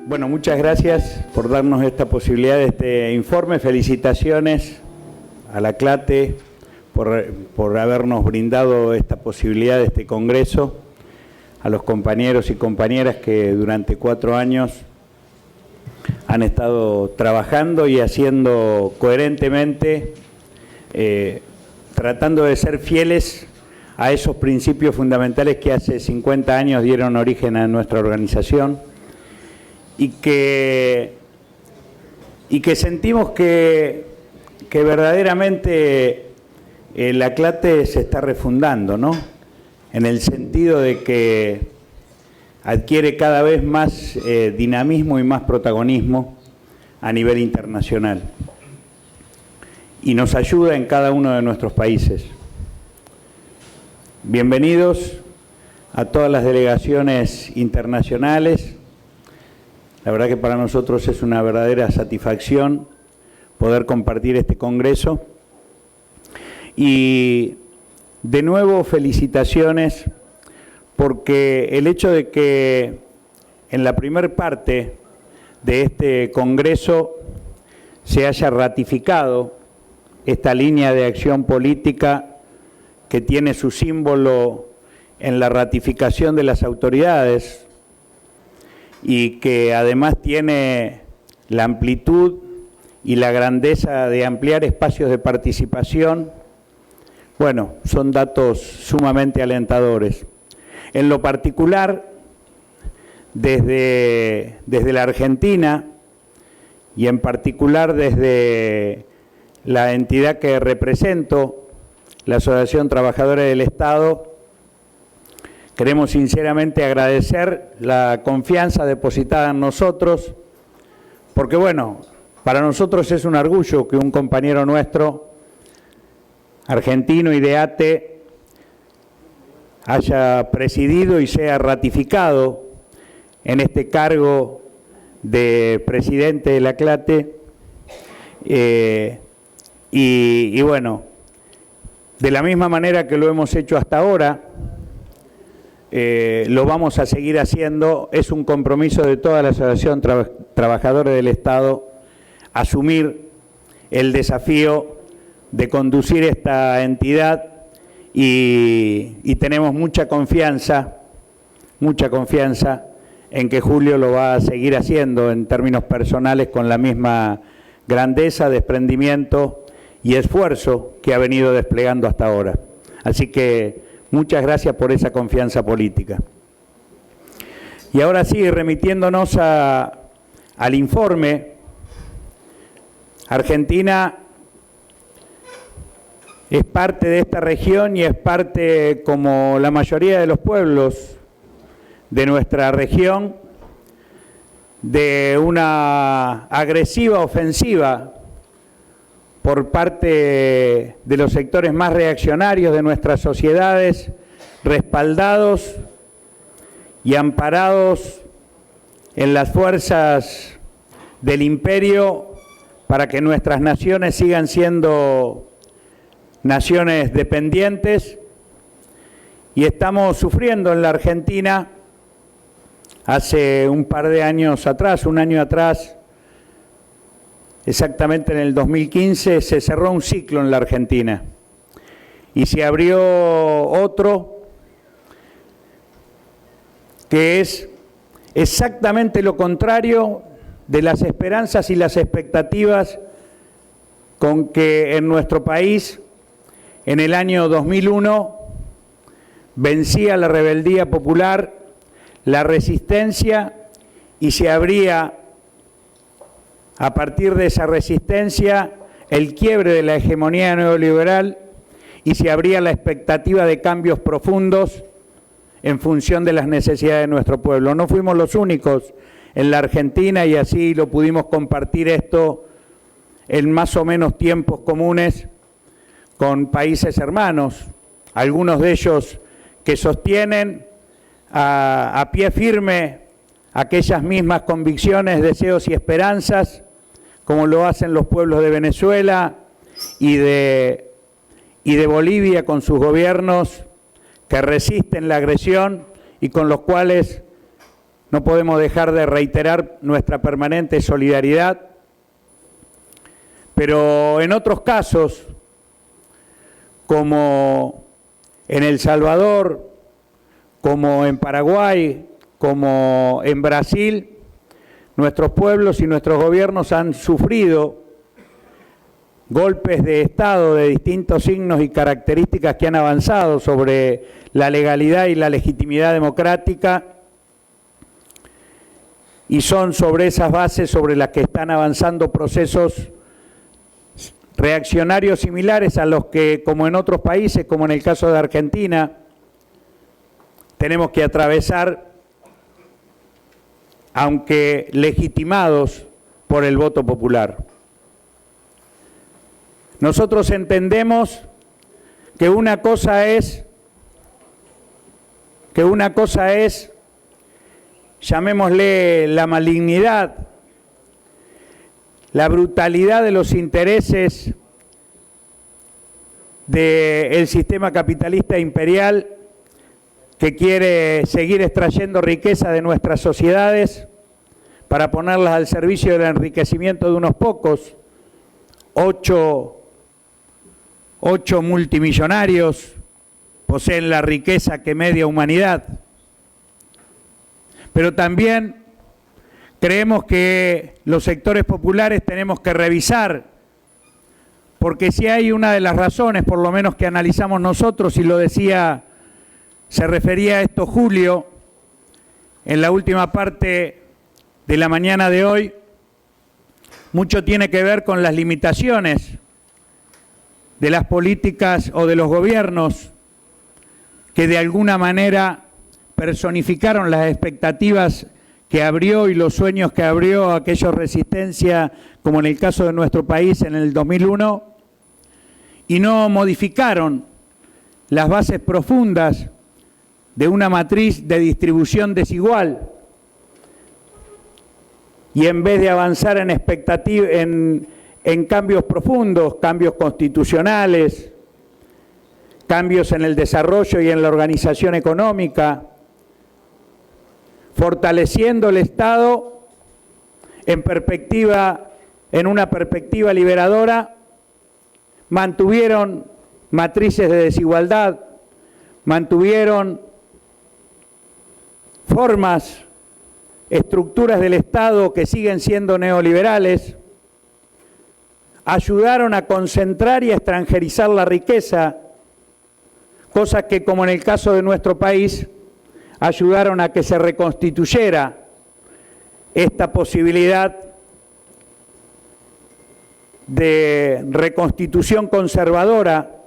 Bueno, muchas gracias por darnos esta posibilidad de este informe. Felicitaciones a la CLATE por habernos brindado esta posibilidad de este congreso, a los compañeros y compañeras que durante 4 años han estado trabajando y haciendo coherentemente, tratando de ser fieles a esos principios fundamentales que hace 50 años dieron origen a nuestra organización y que sentimos que verdaderamente la CLATE se está refundando, ¿no? En el sentido de que adquiere cada vez más dinamismo y más protagonismo a nivel internacional y nos ayuda en cada uno de nuestros países. Bienvenidos a todas las delegaciones internacionales. La verdad que para nosotros es una verdadera satisfacción poder compartir este congreso. Y de nuevo felicitaciones porque el hecho de que en la primer parte de este congreso se haya ratificado esta línea de acción política que tiene su símbolo en la ratificación de las autoridades y que además tiene la amplitud y la grandeza de ampliar espacios de participación, bueno, son datos sumamente alentadores. En lo particular, desde la Argentina y en particular desde la entidad que represento, la Asociación Trabajadora del Estado, queremos sinceramente agradecer la confianza depositada en nosotros, porque bueno, para nosotros es un orgullo que un compañero nuestro, argentino y de ATE, haya presidido y sea ratificado en este cargo de presidente de la CLATE. Y bueno, de la misma manera que lo hemos hecho hasta ahora, lo vamos a seguir haciendo. Es un compromiso de toda la Asociación Trabajadora del Estado asumir el desafío de conducir esta entidad y tenemos mucha confianza en que Julio lo va a seguir haciendo en términos personales con la misma grandeza, desprendimiento y esfuerzo que ha venido desplegando hasta ahora. Así que muchas gracias por esa confianza política. Y ahora sí, remitiéndonos al informe, Argentina es parte de esta región y es parte, como la mayoría de los pueblos de nuestra región, de una agresiva ofensiva por parte de los sectores más reaccionarios de nuestras sociedades, respaldados y amparados en las fuerzas del imperio para que nuestras naciones sigan siendo naciones dependientes. Y estamos sufriendo en la Argentina, hace un par de años atrás, un año atrás, exactamente en el 2015, se cerró un ciclo en la Argentina y se abrió otro que es exactamente lo contrario de las esperanzas y las expectativas con que en nuestro país en el año 2001 vencía la rebeldía popular, la resistencia, y se abría a partir de esa resistencia el quiebre de la hegemonía neoliberal y se abría la expectativa de cambios profundos en función de las necesidades de nuestro pueblo. No fuimos los únicos en la Argentina y así lo pudimos compartir esto en más o menos tiempos comunes con países hermanos, algunos de ellos que sostienen a pie firme aquellas mismas convicciones, deseos y esperanzas, como lo hacen los pueblos de Venezuela y de Bolivia con sus gobiernos que resisten la agresión y con los cuales no podemos dejar de reiterar nuestra permanente solidaridad, pero en otros casos, como en El Salvador, como en Paraguay, como en Brasil, nuestros pueblos y nuestros gobiernos han sufrido golpes de Estado de distintos signos y características que han avanzado sobre la legalidad y la legitimidad democrática, y son sobre esas bases sobre las que están avanzando procesos reaccionarios similares a los que, como en otros países, como en el caso de Argentina, tenemos que atravesar, aunque legitimados por el voto popular. Nosotros entendemos que una cosa es, llamémosle la malignidad, la brutalidad de los intereses del sistema capitalista imperial que quiere seguir extrayendo riqueza de nuestras sociedades para ponerlas al servicio del enriquecimiento de unos pocos, ocho multimillonarios poseen la riqueza que media humanidad. Pero también creemos que los sectores populares tenemos que revisar, porque si hay una de las razones, por lo menos que analizamos nosotros, y lo decía, se refería a esto Julio, en la última parte de la mañana de hoy, mucho tiene que ver con las limitaciones de las políticas o de los gobiernos que de alguna manera personificaron las expectativas que abrió y los sueños que abrió aquella resistencia, como en el caso de nuestro país en el 2001, y no modificaron las bases profundas de una matriz de distribución desigual. Y en vez de avanzar en cambios profundos, cambios constitucionales, cambios en el desarrollo y en la organización económica, fortaleciendo el Estado en una perspectiva liberadora, mantuvieron matrices de desigualdad, mantuvieron formas, estructuras del Estado que siguen siendo neoliberales, ayudaron a concentrar y a extranjerizar la riqueza, cosas que, como en el caso de nuestro país, ayudaron a que se reconstituyera esta posibilidad de reconstitución conservadora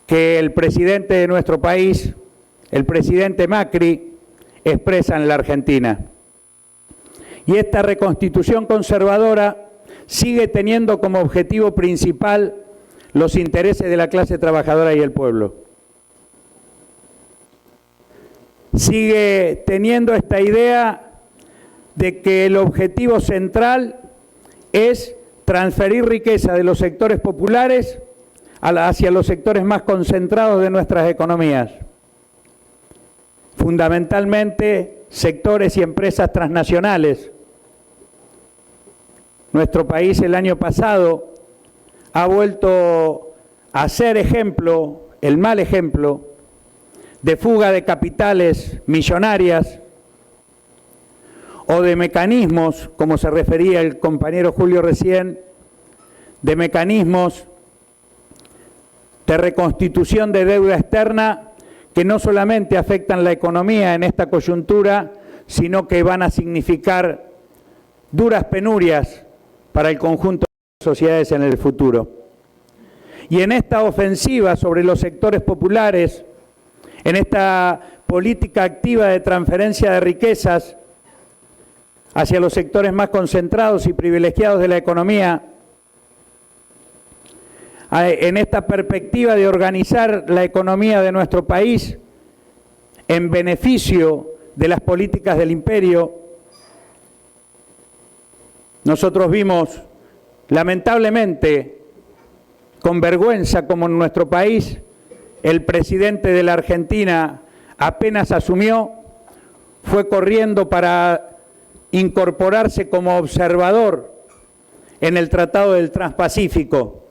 que el presidente de nuestro país, el presidente Macri, expresa en la Argentina. Y esta reconstitución conservadora sigue teniendo como objetivo principal los intereses de la clase trabajadora y el pueblo. Sigue teniendo esta idea de que el objetivo central es transferir riqueza de los sectores populares hacia los sectores más concentrados de nuestras economías, fundamentalmente sectores y empresas transnacionales. Nuestro país el año pasado ha vuelto a ser ejemplo, el mal ejemplo, de fuga de capitales millonarias o de mecanismos, como se refería el compañero Julio recién, de mecanismos de reconstitución de deuda externa que no solamente afectan la economía en esta coyuntura, sino que van a significar duras penurias para el conjunto de las sociedades en el futuro. Y en esta ofensiva sobre los sectores populares, en esta política activa de transferencia de riquezas hacia los sectores más concentrados y privilegiados de la economía, en esta perspectiva de organizar la economía de nuestro país en beneficio de las políticas del imperio, nosotros vimos, lamentablemente, con vergüenza, como en nuestro país, el presidente de la Argentina apenas asumió, fue corriendo para incorporarse como observador en el Tratado del Transpacífico,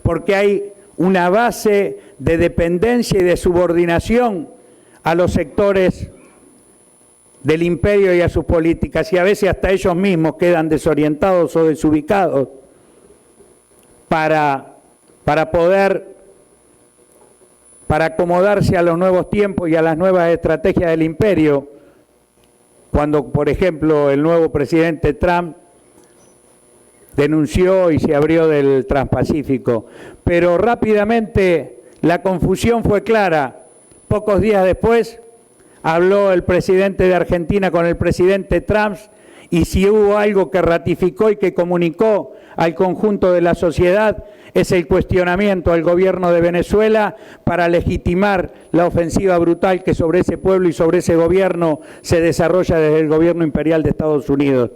porque hay una base de dependencia y de subordinación a los sectores del imperio y a sus políticas, y a veces hasta ellos mismos quedan desorientados o desubicados para acomodarse a los nuevos tiempos y a las nuevas estrategias del imperio, cuando, por ejemplo, el nuevo presidente Trump denunció y se abrió del Transpacífico. Pero rápidamente la confusión fue clara. Pocos días después habló el presidente de Argentina con el presidente Trump, y si hubo algo que ratificó y que comunicó al conjunto de la sociedad es el cuestionamiento al gobierno de Venezuela para legitimar la ofensiva brutal que sobre ese pueblo y sobre ese gobierno se desarrolla desde el gobierno imperial de Estados Unidos.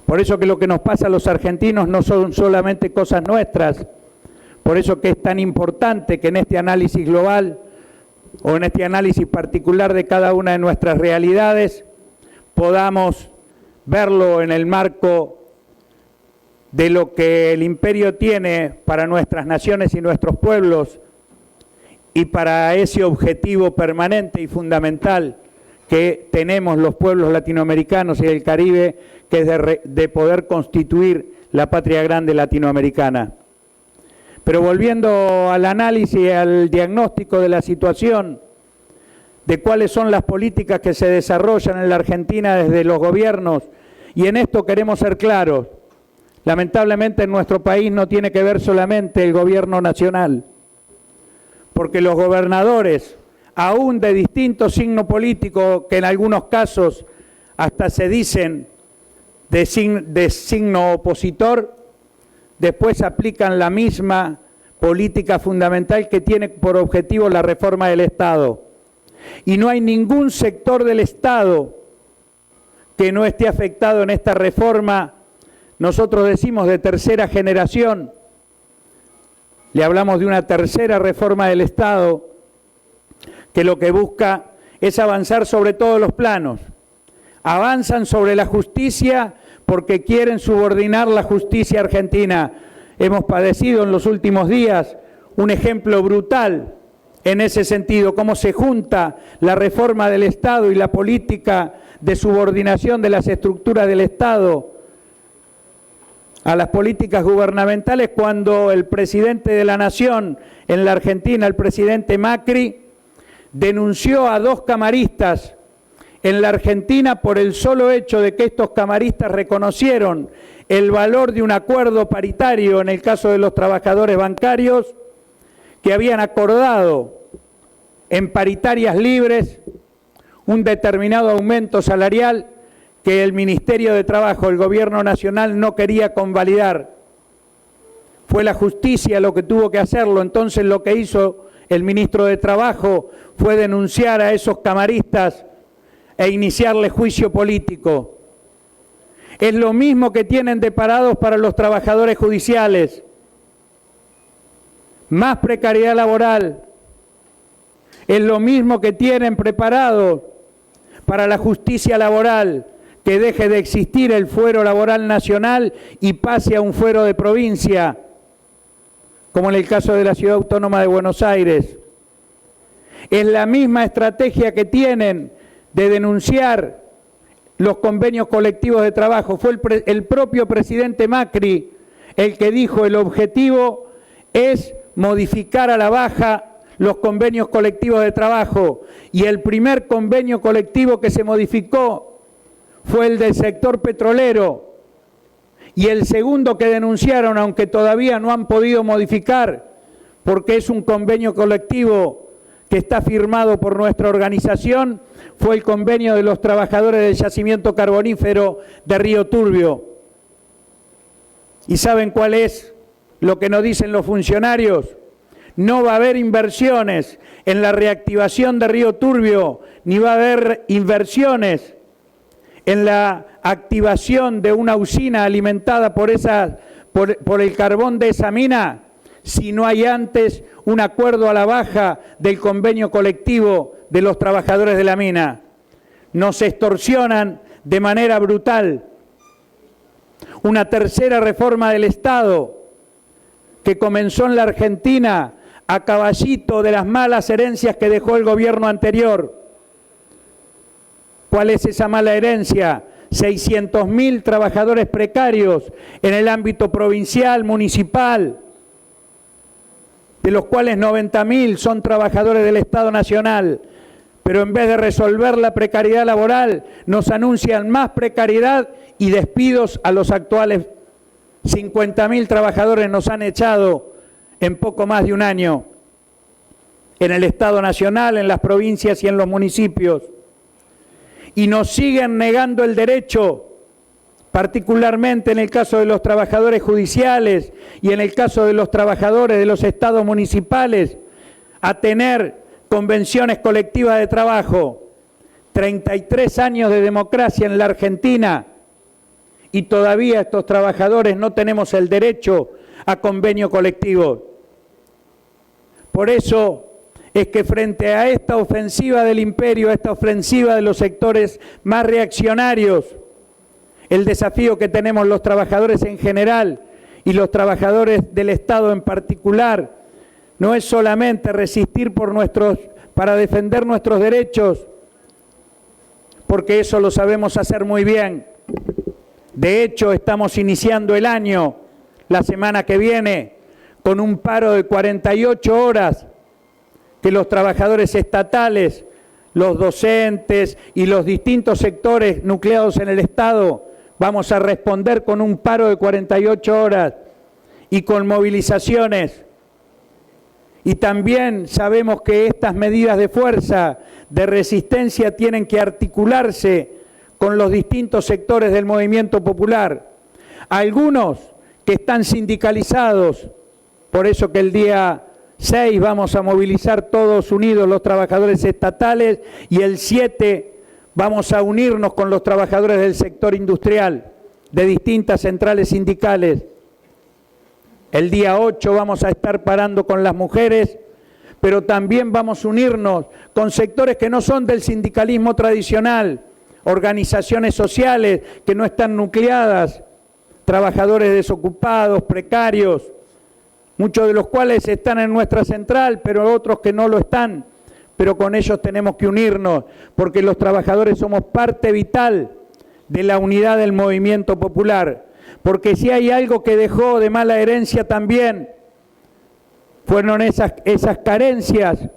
Por eso que lo que nos pasa a los argentinos no son solamente cosas nuestras, por eso que es tan importante que en este análisis global o en este análisis particular de cada una de nuestras realidades podamos verlo en el marco de lo que el imperio tiene para nuestras naciones y nuestros pueblos, y para ese objetivo permanente y fundamental que tenemos los pueblos latinoamericanos y del Caribe, que es de poder constituir la patria grande latinoamericana. Pero volviendo al análisis y al diagnóstico de la situación, de cuáles son las políticas que se desarrollan en la Argentina desde los gobiernos, y en esto queremos ser claros. Lamentablemente en nuestro país no tiene que ver solamente el gobierno nacional, porque los gobernadores, aún de distinto signo político, que en algunos casos hasta se dicen de signo opositor, después aplican la misma política fundamental que tiene por objetivo la reforma del Estado. Y no hay ningún sector del Estado que no esté afectado en esta reforma. Nosotros decimos de tercera generación, le hablamos de una tercera reforma del Estado que lo que busca es avanzar sobre todos los planos. Avanzan sobre la justicia porque quieren subordinar la justicia argentina. Hemos padecido en los últimos días un ejemplo brutal en ese sentido, cómo se junta la reforma del Estado y la política de subordinación de las estructuras del Estado a las políticas gubernamentales, cuando el presidente de la Nación en la Argentina, el presidente Macri, denunció a 2 camaristas en la Argentina por el solo hecho de que estos camaristas reconocieron el valor de un acuerdo paritario en el caso de los trabajadores bancarios, que habían acordado en paritarias libres un determinado aumento salarial que el Ministerio de Trabajo, el Gobierno Nacional, no quería convalidar. Fue la justicia lo que tuvo que hacerlo. Entonces lo que hizo el ministro de Trabajo fue denunciar a esos camaristas e iniciarle juicio político. Es lo mismo que tienen deparados para los trabajadores judiciales. Más precariedad laboral. Es lo mismo que tienen preparado para la justicia laboral, que deje de existir el fuero laboral nacional y pase a un fuero de provincia, como en el caso de la Ciudad Autónoma de Buenos Aires. Es la misma estrategia que tienen de denunciar los convenios colectivos de trabajo. Fue el propio presidente Macri el que dijo: el objetivo es modificar a la baja los convenios colectivos de trabajo, y el primer convenio colectivo que se modificó fue el del sector petrolero, y el segundo que denunciaron, aunque todavía no han podido modificar, porque es un convenio colectivo que está firmado por nuestra organización, fue el convenio de los trabajadores del yacimiento carbonífero de Río Turbio. ¿Y saben cuál es lo que nos dicen los funcionarios? No va a haber inversiones en la reactivación de Río Turbio, ni va a haber inversiones en la activación de una usina alimentada por el carbón de esa mina, si no hay antes un acuerdo a la baja del convenio colectivo de los trabajadores de la mina. Nos extorsionan de manera brutal. Una tercera reforma del Estado que comenzó en la Argentina a caballito de las malas herencias que dejó el gobierno anterior. ¿Cuál es esa mala herencia? 600.000 trabajadores precarios en el ámbito provincial, municipal, de los cuales 90.000 son trabajadores del Estado Nacional. Pero en vez de resolver la precariedad laboral, nos anuncian más precariedad y despidos a los actuales 50.000 trabajadores nos han echado en poco más de un año en el Estado Nacional, en las provincias y en los municipios. Y nos siguen negando el derecho, particularmente en el caso de los trabajadores judiciales y en el caso de los trabajadores de los estados municipales, a tener convenciones colectivas de trabajo. 33 años de democracia en la Argentina y todavía estos trabajadores no tenemos el derecho a convenio colectivo. Por eso es que frente a esta ofensiva del imperio, a esta ofensiva de los sectores más reaccionarios, el desafío que tenemos los trabajadores en general y los trabajadores del Estado en particular, no es solamente resistir para defender nuestros derechos, porque eso lo sabemos hacer muy bien. De hecho, estamos iniciando el año, la semana que viene, con un paro de 48 horas que los trabajadores estatales, los docentes y los distintos sectores nucleados en el Estado, vamos a responder con un paro de 48 horas y con movilizaciones. Y también sabemos que estas medidas de fuerza, de resistencia, tienen que articularse con los distintos sectores del movimiento popular. Algunos que están sindicalizados, por eso que el día 6 vamos a movilizar todos unidos los trabajadores estatales y el 7 vamos a unirnos con los trabajadores del sector industrial, de distintas centrales sindicales. El día 8 vamos a estar parando con las mujeres, pero también vamos a unirnos con sectores que no son del sindicalismo tradicional, organizaciones sociales que no están nucleadas, trabajadores desocupados, precarios, muchos de los cuales están en nuestra central, pero otros que no lo están. Pero con ellos tenemos que unirnos, porque los trabajadores somos parte vital de la unidad del movimiento popular. Porque si hay algo que dejó de mala herencia también, fueron esas carencias,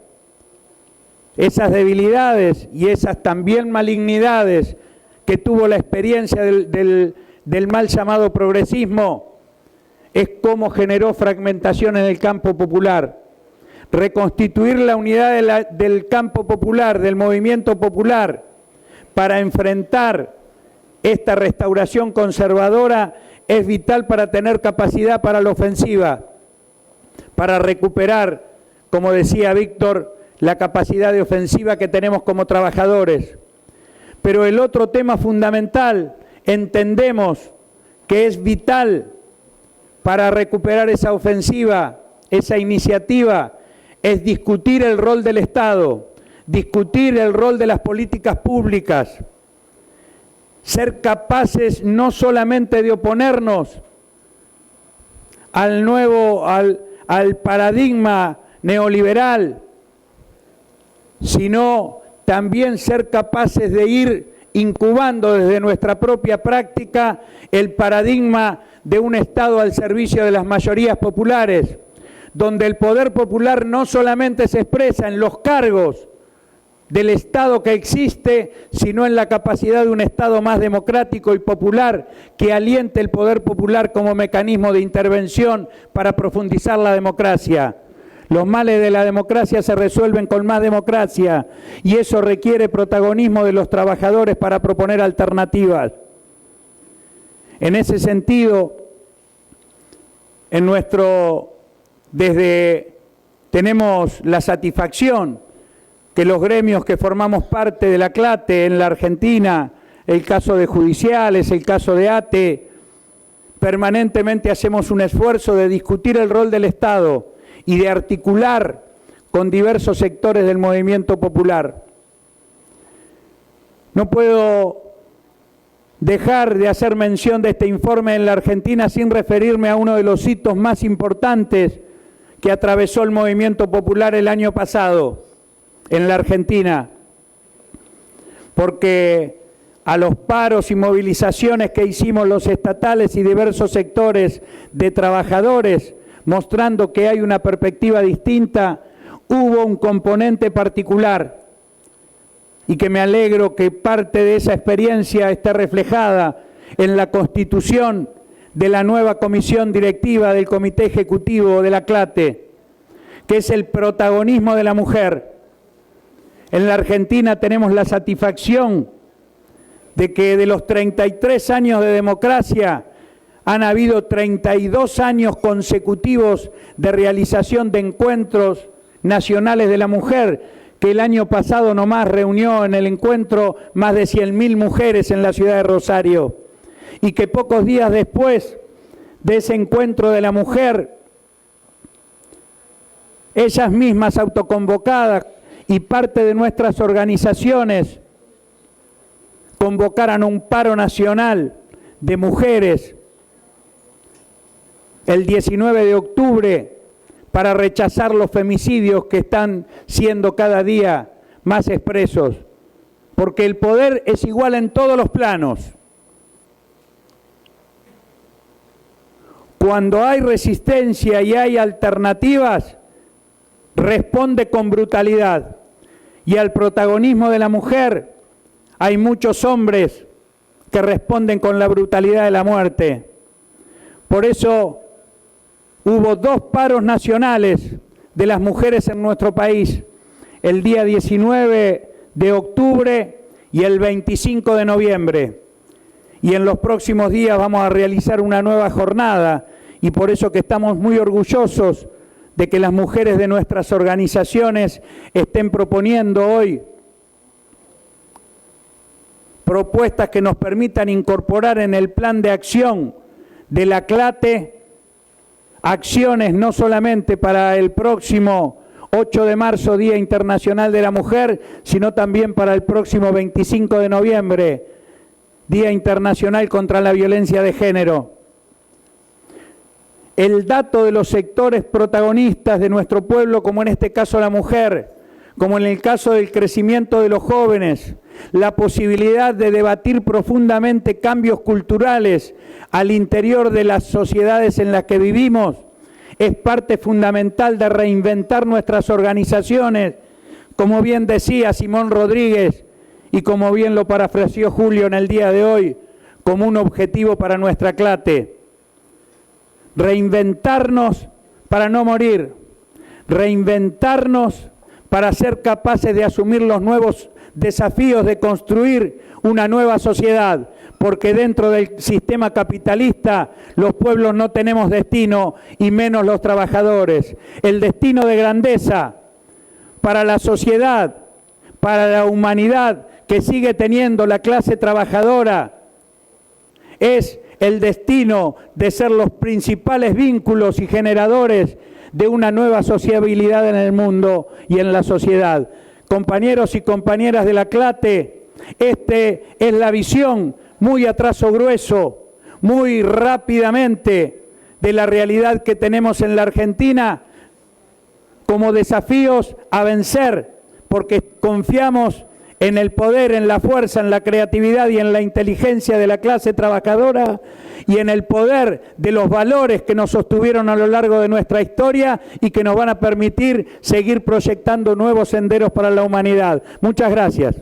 esas debilidades y esas también malignidades que tuvo la experiencia del mal llamado progresismo, es cómo generó fragmentación en el campo popular. Reconstituir la unidad del campo popular, del movimiento popular, para enfrentar esta restauración conservadora es vital para tener capacidad para la ofensiva, para recuperar, como decía Víctor, la capacidad de ofensiva que tenemos como trabajadores. Pero el otro tema fundamental, entendemos que es vital para recuperar esa ofensiva, esa iniciativa, es discutir el rol del Estado, discutir el rol de las políticas públicas, ser capaces no solamente de oponernos al paradigma neoliberal, sino también ser capaces de ir incubando desde nuestra propia práctica el paradigma de un Estado al servicio de las mayorías populares, donde el poder popular no solamente se expresa en los cargos del Estado que existe, sino en la capacidad de un Estado más democrático y popular que aliente el poder popular como mecanismo de intervención para profundizar la democracia. Los males de la democracia se resuelven con más democracia y eso requiere protagonismo de los trabajadores para proponer alternativas. En ese sentido, tenemos la satisfacción que los gremios que formamos parte de la CLATE en la Argentina, el caso de judiciales, el caso de ATE, permanentemente hacemos un esfuerzo de discutir el rol del Estado y de articular con diversos sectores del movimiento popular. No puedo dejar de hacer mención de este informe en la Argentina sin referirme a uno de los hitos más importantes que atravesó el movimiento popular el año pasado en la Argentina, porque a los paros y movilizaciones que hicimos los estatales y diversos sectores de trabajadores, mostrando que hay una perspectiva distinta, hubo un componente particular y que me alegro que parte de esa experiencia esté reflejada en la constitución de la nueva comisión directiva del Comité Ejecutivo de la CLATE, que es el protagonismo de la mujer. En la Argentina tenemos la satisfacción de que de los 33 años de democracia han habido 32 años consecutivos de realización de encuentros nacionales de la mujer, que el año pasado nomás reunió en el encuentro más de 100.000 mujeres en la ciudad de Rosario, y que pocos días después de ese encuentro de la mujer, ellas mismas autoconvocadas y parte de nuestras organizaciones convocaran un paro nacional de mujeres el 19 de octubre para rechazar los femicidios que están siendo cada día más expresos, porque el poder es igual en todos los planos. Cuando hay resistencia y hay alternativas, responde con brutalidad. Y al protagonismo de la mujer hay muchos hombres que responden con la brutalidad de la muerte. Por eso hubo 2 paros nacionales de las mujeres en nuestro país, el día 19 de octubre y el 25 de noviembre. Y en los próximos días vamos a realizar una nueva jornada, y por eso que estamos muy orgullosos de que las mujeres de nuestras organizaciones estén proponiendo hoy propuestas que nos permitan incorporar en el plan de acción de la CLATE acciones no solamente para el próximo 8 de marzo, Día Internacional de la Mujer, sino también para el próximo 25 de noviembre, Día Internacional contra la Violencia de Género. El dato de los sectores protagonistas de nuestro pueblo, como en este caso la mujer, como en el caso del crecimiento de los jóvenes, la posibilidad de debatir profundamente cambios culturales al interior de las sociedades en las que vivimos, es parte fundamental de reinventar nuestras organizaciones, como bien decía Simón Rodríguez y como bien lo parafraseó Julio en el día de hoy, como un objetivo para nuestra CLATE. Reinventarnos para no morir, reinventarnos para ser capaces de asumir los nuevos desafíos de construir una nueva sociedad, porque dentro del sistema capitalista los pueblos no tenemos destino y menos los trabajadores. El destino de grandeza para la sociedad, para la humanidad que sigue teniendo la clase trabajadora, es el destino de ser los principales vínculos y generadores de una nueva sociabilidad en el mundo y en la sociedad. Compañeros y compañeras de la CLATE, esta es la visión muy a trazo grueso, muy rápidamente de la realidad que tenemos en la Argentina como desafíos a vencer, porque confiamos en el poder, en la fuerza, en la creatividad y en la inteligencia de la clase trabajadora y en el poder de los valores que nos sostuvieron a lo largo de nuestra historia y que nos van a permitir seguir proyectando nuevos senderos para la humanidad. Muchas gracias.